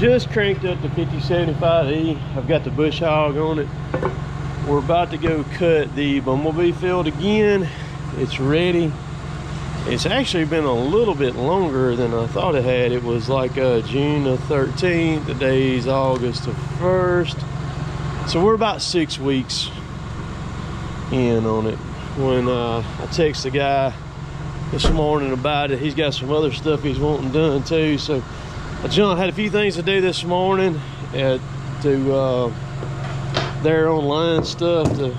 Just cranked up the 5075E. I've got the bush hog on it. We're about to go cut the bumblebee field again. It's ready. It's actually been a little bit longer than I thought it had. It was like June the 13th. Today's August the 1st. So we're about 6 weeks in on it. When I text the guy this morning about it, he's got some other stuff he's wanting done too. So John had a few things to do this morning to their online stuff to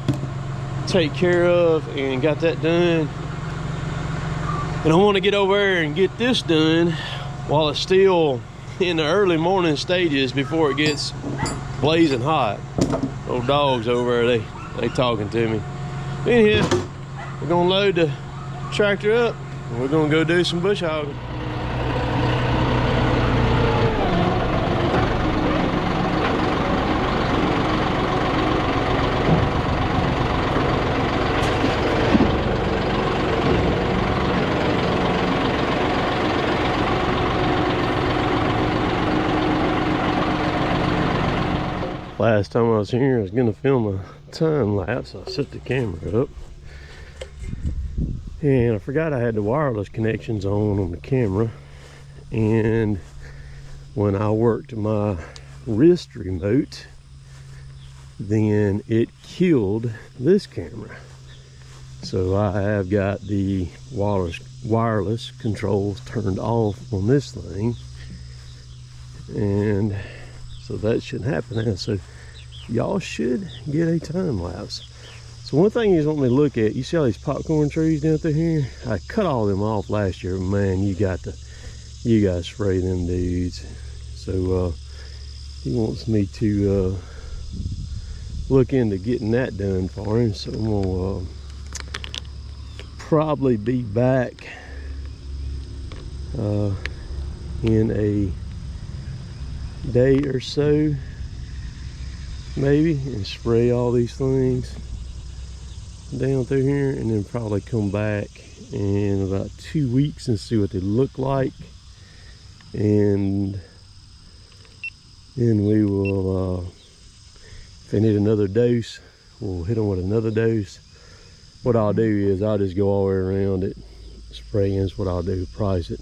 take care of, and got that done. And I want to get over there and get this done while it's still in the early morning stages before it gets blazing hot. Those dogs over there, they talking to me. Anyhow, we're gonna load the tractor up and we're gonna go do some bush hogging. Last time I was here, I was gonna film a time lapse. I set the camera up and I forgot I had the wireless connections on the camera, and when I worked my wrist remote, then it killed this camera. So I have got the wireless controls turned off on this thing, and so that shouldn't happen now. So y'all should get a time lapse. So one thing you just want me to look at, you see all these popcorn trees down through here? I cut all them off last year. Man, you gotta spray them dudes. So he wants me to look into getting that done for him. So I'm gonna probably be back in a day or so maybe, and spray all these things down through here, and then probably come back in about 2 weeks and see what they look like, and then we will if they need another dose, we'll hit them with another dose. What I'll do is I'll just go all the way around it spraying. Is what I'll do, price it,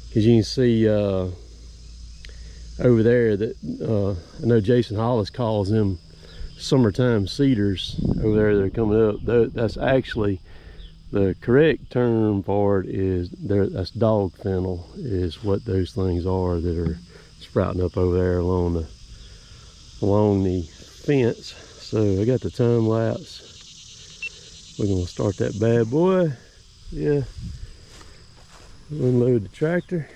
because you can see over there that I know Jason Hollis calls them summertime cedars over there that are coming up. That's actually the correct term for it is that's dog fennel is what those things are that are sprouting up over there along the fence. So I got the time lapse. We're gonna start that bad boy. Yeah, unload the tractor.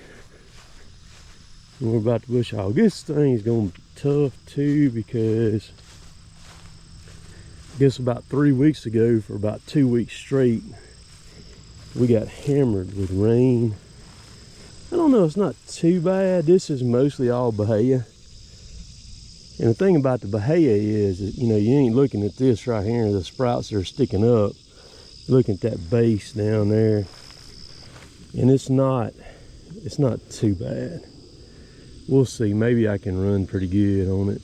And we're about to bush hog. This thing is gonna be tough too, because I guess about 3 weeks ago, for about 2 weeks straight, we got hammered with rain. I don't know, it's not too bad. This is mostly all bahia. And the thing about the bahia is that, you know, you ain't looking at this right here, the sprouts that are sticking up. You're looking at that base down there, and it's not too bad. We'll see, maybe I can run pretty good on it.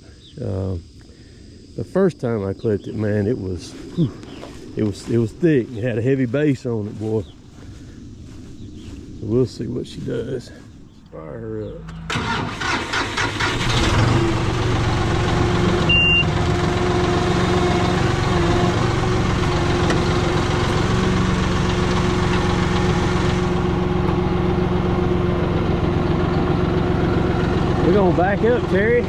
The first time I clipped it, man, it was thick. It had a heavy base on it, boy. We'll see what she does. Fire her up. We're gonna back up, Terry.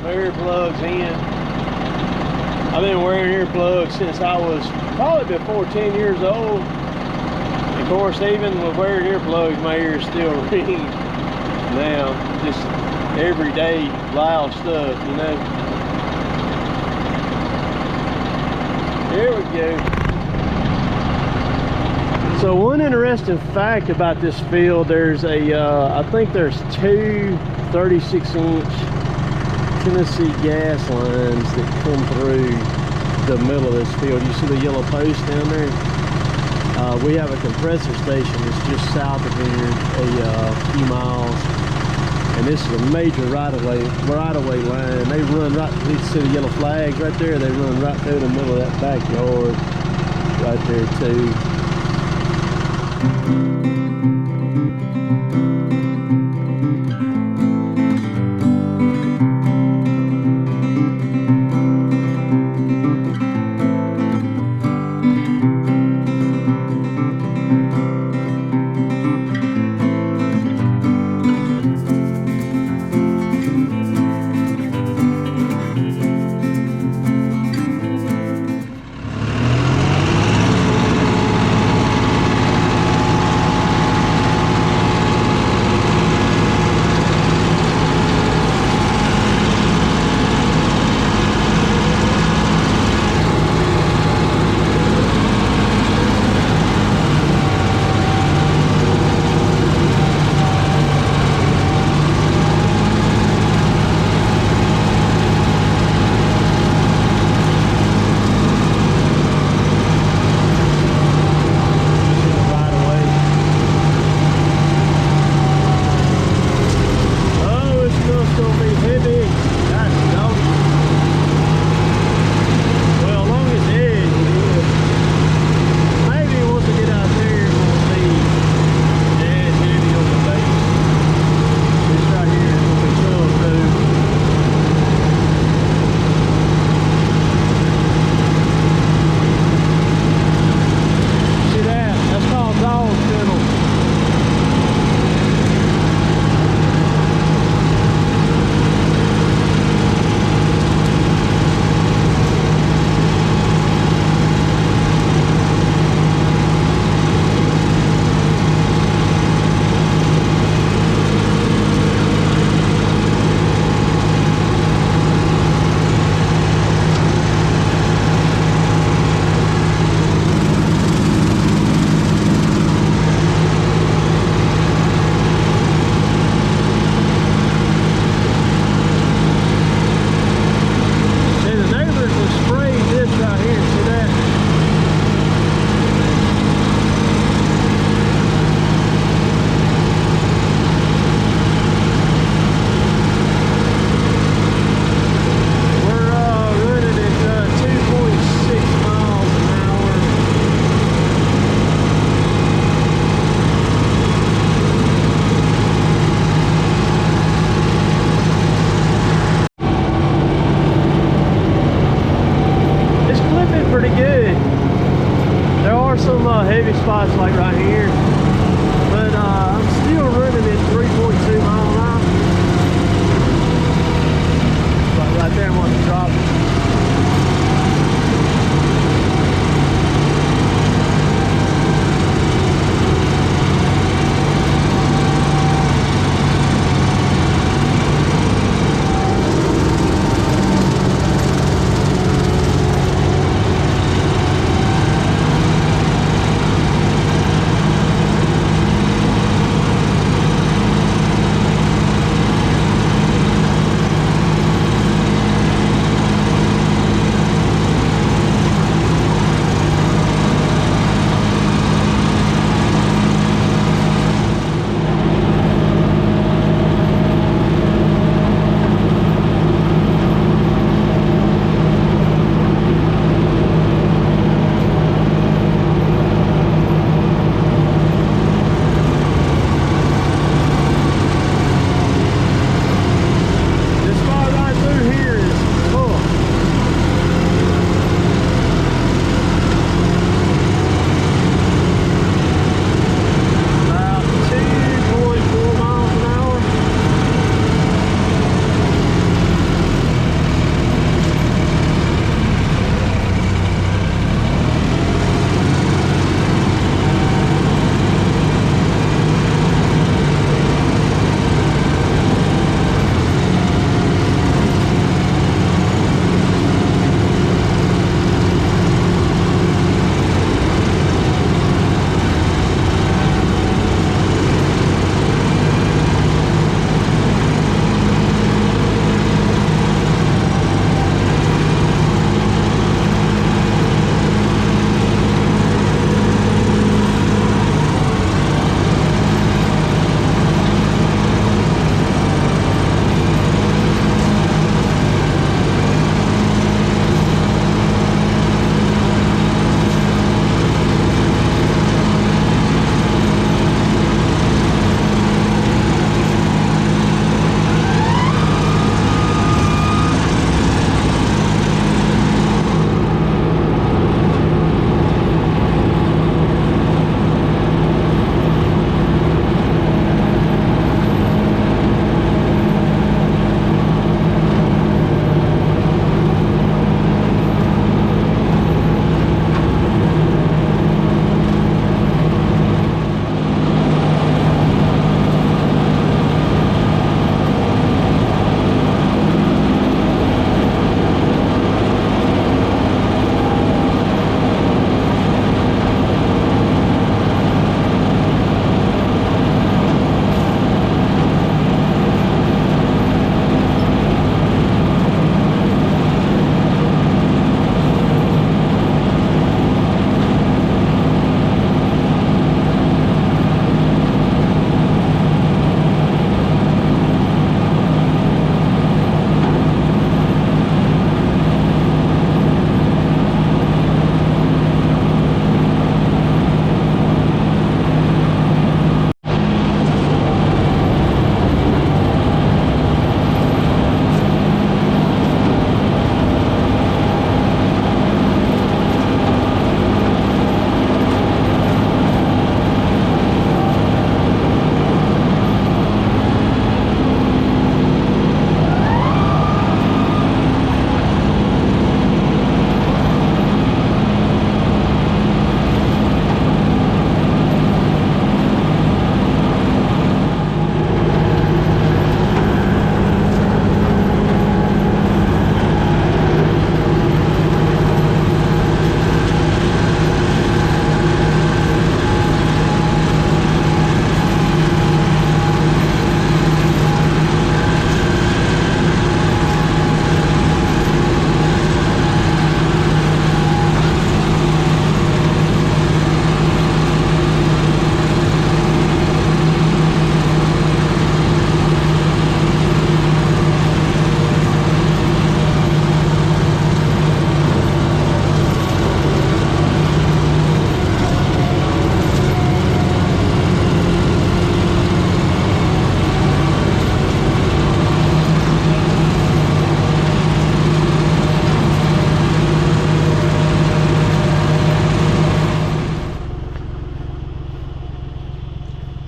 Earplugs in. I've been wearing earplugs since I was probably before 10 years old. Of course, even with wearing earplugs, my ears still ring now. Just everyday loud stuff, you know. Here we go. So one interesting fact about this field, there's a, I think there's two 36-inch Tennessee gas lines that come through the middle of this field. You see the yellow post down there? We have a compressor station that's just south of here, a few miles. And this is a major right-of-way line. They run right, you see the yellow flags right there? They run right through the middle of that backyard right there too.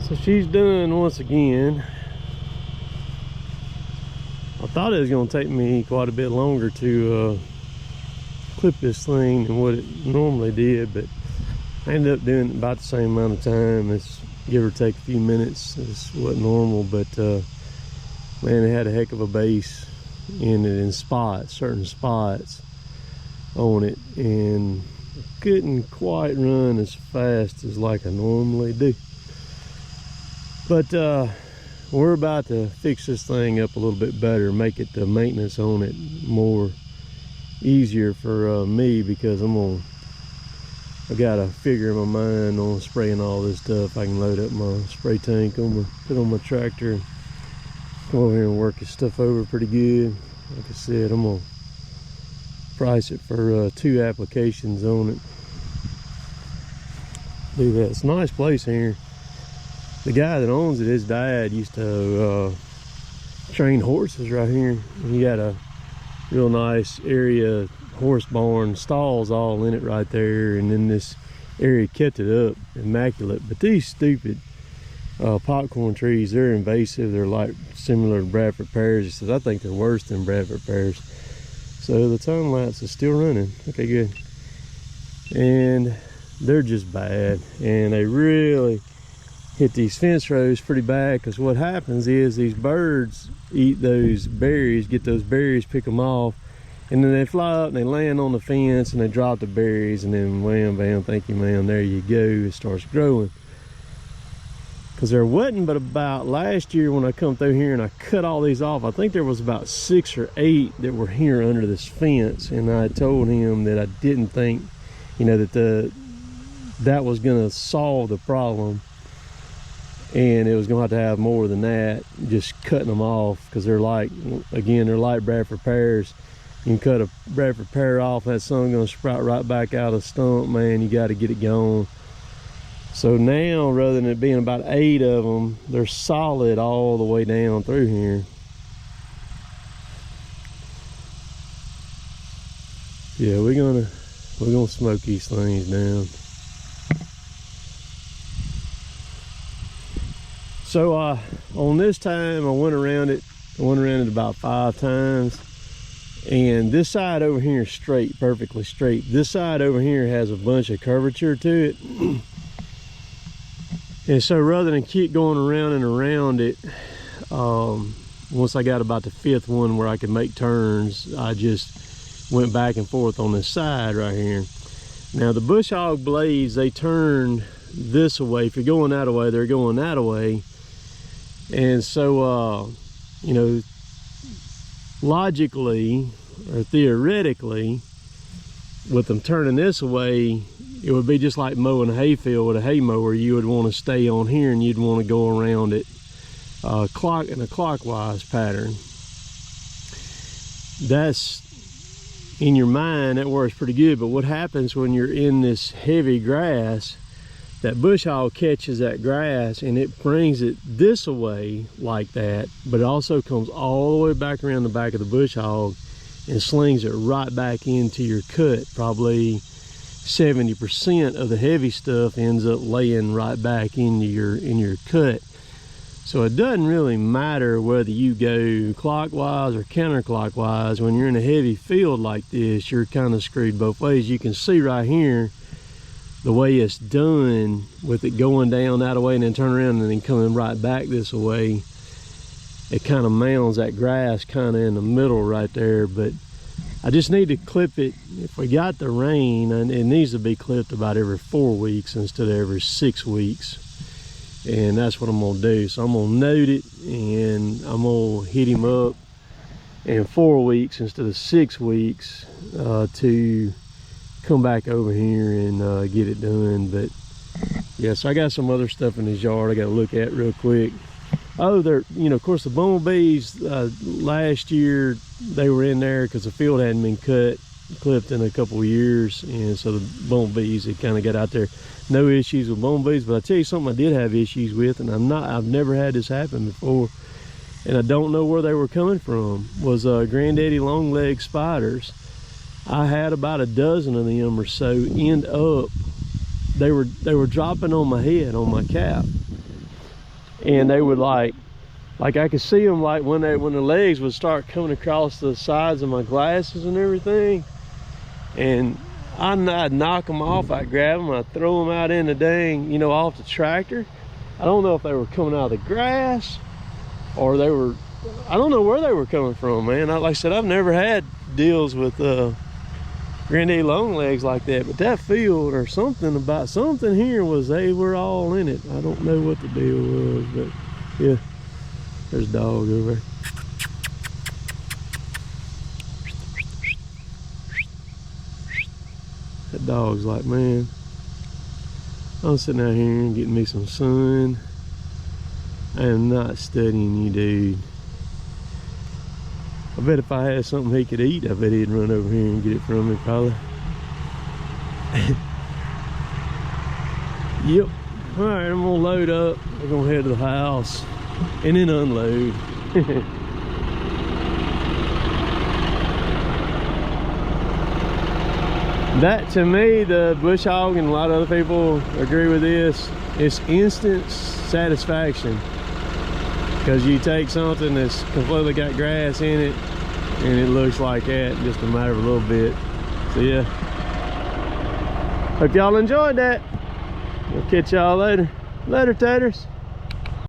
So she's done once again. I thought it was going to take me quite a bit longer to clip this thing than what it normally did, but I ended up doing about the same amount of time. It's give or take a few minutes. It's what normal, but man, it had a heck of a base in it, in spots, certain spots on it, and couldn't quite run as fast as like I normally do. But we're about to fix this thing up a little bit better, make it the maintenance on it more easier for me, because I got a figure in my mind on spraying all this stuff. I can load up my spray tank, put on my tractor, come over here and work this stuff over pretty good. Like I said, I'm gonna price it for 2 applications on it. Do that. It's a nice place here. The guy that owns it, his dad used to train horses right here. He got a real nice area, horse barn, stalls all in it right there, and then this area kept it up immaculate. But these stupid popcorn trees, they're invasive. They're like similar to Bradford pears. He says, I think they're worse than Bradford pears. So the time-lapse is still running. Okay, good. And they're just bad, and they really hit these fence rows pretty bad, because what happens is these birds eat those berries, get those berries, pick them off, and then they fly up and they land on the fence and they drop the berries, and then wham bam, thank you ma'am, there you go, it starts growing. Because there wasn't but about last year when I come through here and I cut all these off, I think there was about 6 or 8 that were here under this fence, and I told him that I didn't think, you know, that was gonna solve the problem, and it was gonna have to have more than that, just cutting them off, because they're like, again, they're like Bradford pears. You can cut a Bradford pear off, that sun's gonna sprout right back out of the stump, man. You got to get it gone. So now, rather than it being about 8 of them, they're solid all the way down through here. Yeah, we're gonna smoke these things down. So on this time, I went around it about 5 times, and this side over here is straight, perfectly straight. This side over here has a bunch of curvature to it. And so rather than keep going around and around it, once I got about the 5th one where I could make turns, I just went back and forth on this side right here. Now the bush hog blades, they turn this way. If you're going that way, they're going that way. And so, you know, logically or theoretically, with them turning this way, it would be just like mowing a hayfield with a hay mower. You would want to stay on here and you'd want to go around it in a clockwise pattern. That's, in your mind, that works pretty good. But what happens when you're in this heavy grass, that bush hog catches that grass and it brings it this way like that, but it also comes all the way back around the back of the bush hog and slings it right back into your cut. Probably 70% of the heavy stuff ends up laying right back into your cut. So it doesn't really matter whether you go clockwise or counterclockwise. When you're in a heavy field like this, you're kind of screwed both ways. You can see right here the way it's done, with it going down that way and then turn around and then coming right back this way. It kind of mounds that grass kind of in the middle right there. But I just need to clip it. If we got the rain, and it needs to be clipped about every 4 weeks instead of every 6 weeks. And that's what I'm gonna do. So I'm gonna note it, and I'm gonna hit him up in 4 weeks instead of 6 weeks to come back over here and get it done. But yeah, so I got some other stuff in this yard I got to look at real quick. Oh, they're, you know, of course the bumblebees, last year they were in there because the field hadn't been clipped in a couple of years, and so the bumblebees had kind of got out there. No issues with bumblebees, but I tell you something I did have issues with, and I've never had this happen before, and I don't know where they were coming from, was granddaddy long leg spiders. I had about a dozen of them or so end up, they were dropping on my head, on my cap. and they would like I could see them like when the legs would start coming across the sides of my glasses and everything, and I'd knock them off. I'd grab them, I'd throw them out in the dang, you know, off the tractor. I don't know if they were coming out of the grass or they were, I don't know where they were coming from, man. Like I said, I've never had deals with granddaddy long legs like that, but that field or something about something here was they were all in it. I don't know what the deal was, but yeah, there's a dog over there. That dog's like, man, I'm sitting out here and getting me some sun. I am not studying you, dude. I bet if I had something he could eat, I bet he'd run over here and get it from me, probably. Yep. All right, I'm gonna load up. We're gonna head to the house and then unload. That, to me, the bush hog, and a lot of other people agree with this, it's instant satisfaction. Because you take something that's completely got grass in it and it looks like that in just a matter of a little bit. So yeah, hope y'all enjoyed that. We'll catch y'all later. Later, taters.